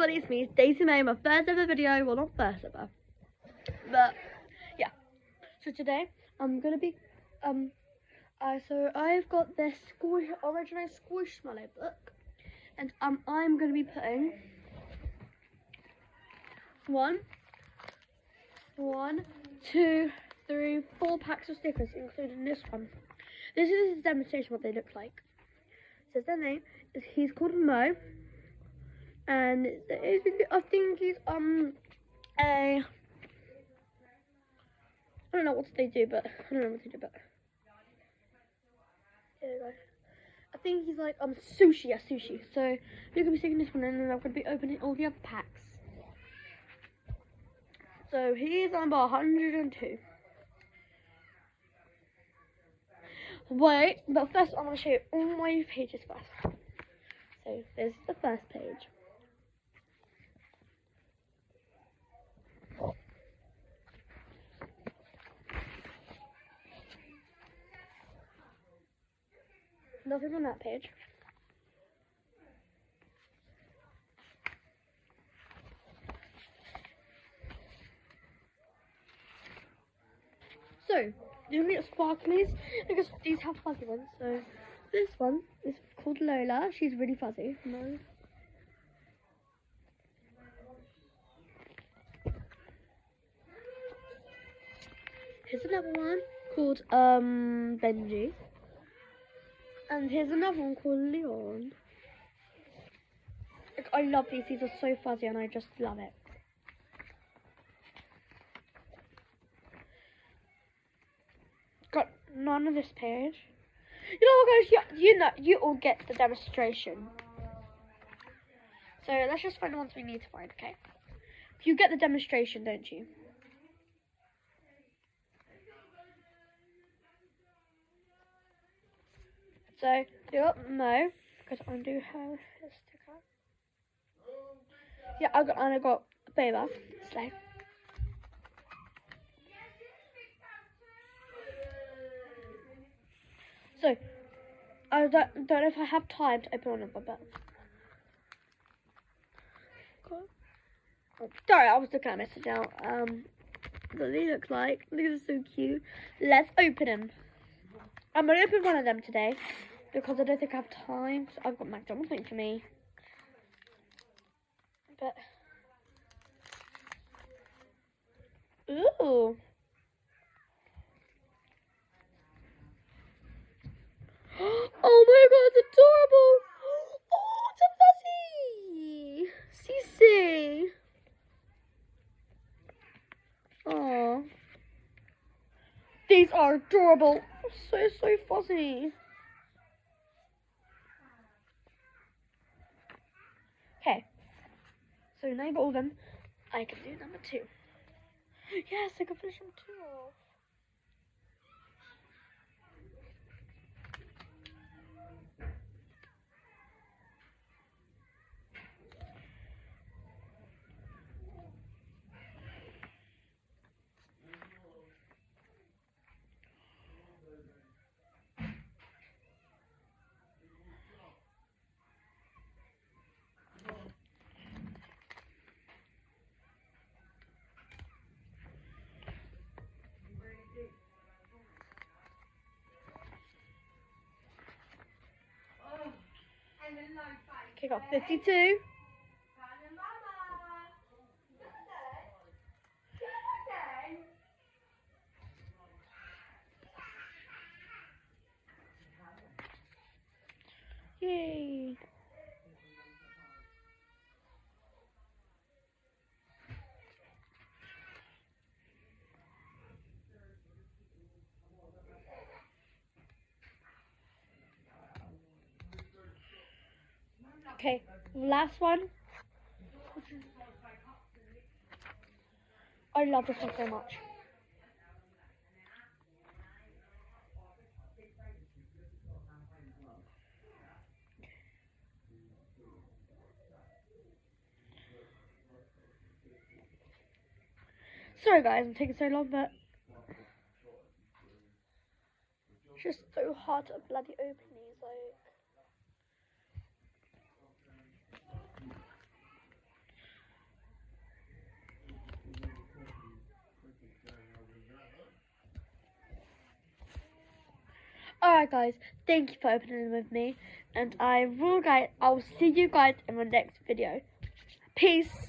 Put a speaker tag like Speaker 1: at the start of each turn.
Speaker 1: everybody, it's me, Daisy May, my first ever video. Well, not first ever, but yeah. So today I'm gonna be so I've got this original Squishmallow book, and I'm gonna be putting one, two, three, 4 packs of stickers, including this one. This is a demonstration what they look like. Says their name. He's called Mo, and I think he's I don't know what they do, but here we go. I think he's like sushi. Yeah, sushi. So you're gonna be taking this one, and then I'm gonna be opening all the other packs. So he's number 102. Wait, but first I'm gonna show you all my pages first. So this is the first page. Nothing on that page. So, you can get sparklies because these have fuzzy ones. So, this one is called Lola. She's really fuzzy. No. Here's another one called Benji. And here's another one called Leon. Like, I love these. These are so fuzzy, and I just love it. Got none of this page. You know what, guys? You all get the demonstration. So let's just find the ones we need to find. Okay. You get the demonstration, don't you? So you got Mo, because I do have a sticker. Yeah, I got Beba, Slay. So I don't know if I have time to open one of them, but oh, sorry, I was looking at a message now. What they look like. These are so cute. Let's open them. I'm gonna open one of them today because I don't think I have time. So I've got McDonald's waiting for me. But ooh. Oh my god, it's adorable! Oh, it's a fuzzy! Cece! Oh. These are adorable. So fuzzy. Okay. So now you got all of them. I can do number 2. Yes, I can finish number 2 off. Okay, got 52. Yay. Okay, last one. I love this one so much. Sorry guys, I'm taking so long, but it's just so hard to bloody open these, like. alright guys, thank you for opening with me, and I'll see you guys in my next video. Peace.